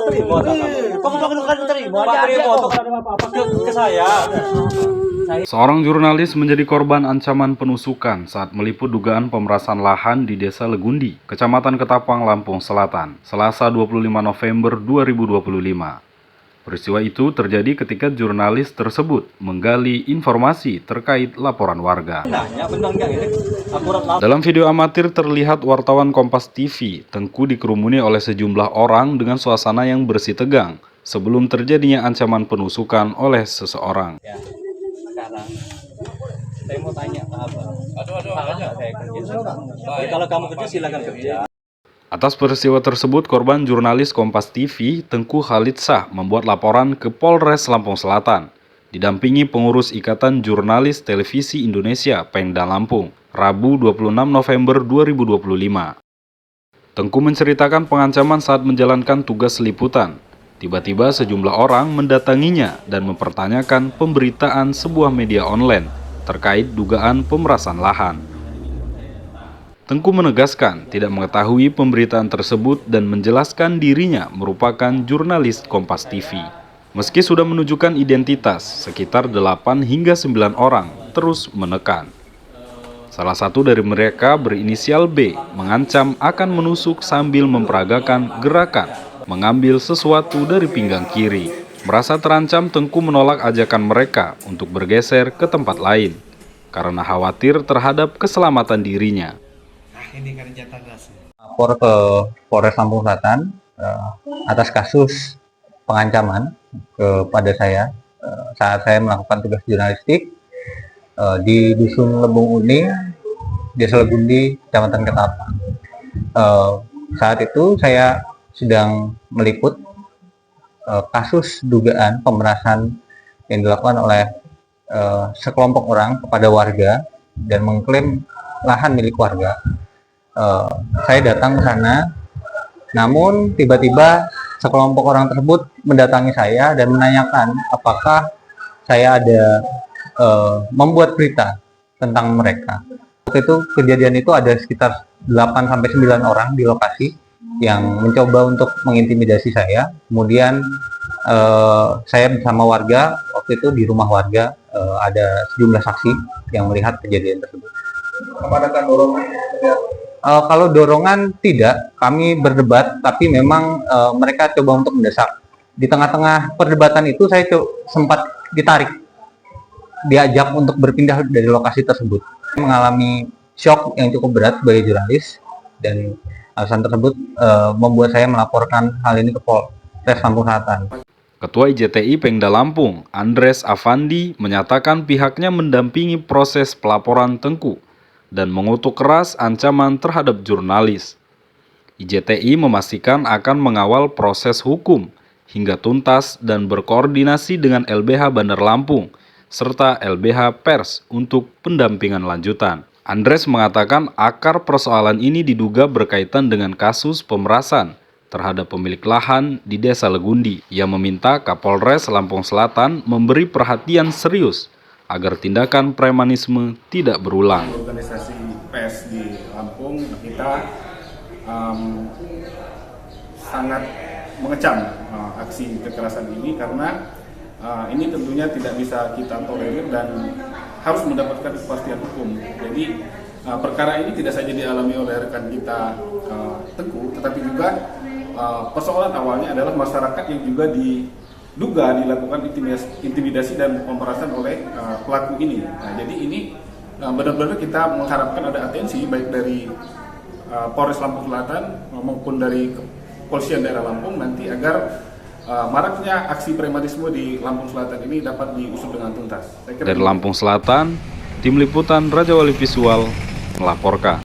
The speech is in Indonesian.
terima. Kamu bukan terima. Terima ke saya. Seorang jurnalis menjadi korban ancaman penusukan saat meliput dugaan pemerasan lahan di Desa Legundi, Kecamatan Ketapang, Lampung Selatan, Selasa 25 November 2025. Peristiwa itu terjadi ketika jurnalis tersebut menggali informasi terkait laporan warga. Dalam video amatir terlihat wartawan Kompas TV, Tengku dikerumuni oleh sejumlah orang dengan suasana yang bersih tegang sebelum terjadinya ancaman penusukan oleh seseorang. Sekarang saya mau tanya ke Abang. Salah saya kerja? Kalau kamu kerja silakan kerja. Atas peristiwa tersebut, korban jurnalis Kompas TV, Tengku Khalid Shah, membuat laporan ke Polres Lampung Selatan, didampingi pengurus Ikatan Jurnalis Televisi Indonesia, Pemda Lampung, Rabu 26 November 2025. Tengku menceritakan pengancaman saat menjalankan tugas liputan. Tiba-tiba sejumlah orang mendatanginya dan mempertanyakan pemberitaan sebuah media online terkait dugaan pemerasan lahan. Tengku menegaskan tidak mengetahui pemberitaan tersebut dan menjelaskan dirinya merupakan jurnalis Kompas TV. Meski sudah menunjukkan identitas, sekitar 8 hingga 9 orang terus menekan. Salah satu dari mereka berinisial B mengancam akan menusuk sambil memperagakan gerakan mengambil sesuatu dari pinggang kiri. Merasa terancam, Tengku menolak ajakan mereka untuk bergeser ke tempat lain karena khawatir terhadap keselamatan dirinya. Lapor ke Polres Lampung Selatan atas kasus pengancaman kepada saya saat saya melakukan tugas jurnalistik di Dusun Lebung Uning, Desa Legundi, Kecamatan Ketapang. Saat itu saya sedang meliput kasus dugaan pemerasan yang dilakukan oleh sekelompok orang kepada warga dan mengklaim lahan milik warga. Saya datang ke sana, namun tiba-tiba sekelompok orang tersebut mendatangi saya dan menanyakan apakah saya ada membuat berita tentang mereka. Waktu itu kejadian itu ada sekitar 8-9 orang di lokasi yang mencoba untuk mengintimidasi saya. Kemudian saya bersama warga, waktu itu di rumah warga ada sejumlah saksi yang melihat kejadian tersebut. Apakah dorongan? Kalau dorongan tidak, kami berdebat, tapi memang mereka coba untuk mendesak. Di tengah-tengah perdebatan itu saya sempat ditarik, diajak untuk berpindah dari lokasi tersebut. Saya mengalami shock yang cukup berat sebagai jurnalis dan alasan tersebut membuat saya melaporkan hal ini ke Polres Lampung Selatan. Ketua IJTI Pemda Lampung, Andres Avandi, menyatakan pihaknya mendampingi proses pelaporan Tengku dan mengutuk keras ancaman terhadap jurnalis. IJTI memastikan akan mengawal proses hukum hingga tuntas dan berkoordinasi dengan LBH Bandar Lampung serta LBH Pers untuk pendampingan lanjutan. Andres mengatakan akar persoalan ini diduga berkaitan dengan kasus pemerasan terhadap pemilik lahan di Desa Legundi yang meminta Kapolres Lampung Selatan memberi perhatian serius agar tindakan premanisme tidak berulang. Organisasi PES di Lampung, kita sangat mengecam aksi kekerasan ini karena ini tentunya tidak bisa kita tolerir dan harus mendapatkan kepastian hukum. Jadi perkara ini tidak saja dialami oleh rekan kita Tengku, tetapi juga persoalan awalnya adalah masyarakat yang juga diduga dilakukan intimidasi dan pemerasan oleh pelaku ini. Nah, jadi ini benar-benar kita mengharapkan ada atensi baik dari Polres Lampung Selatan maupun dari Kepolisian Daerah Lampung nanti agar maraknya aksi premanisme di Lampung Selatan ini dapat diusut dengan tuntas. Dari Lampung Selatan, Tim Liputan Raja Wali Visual melaporkan.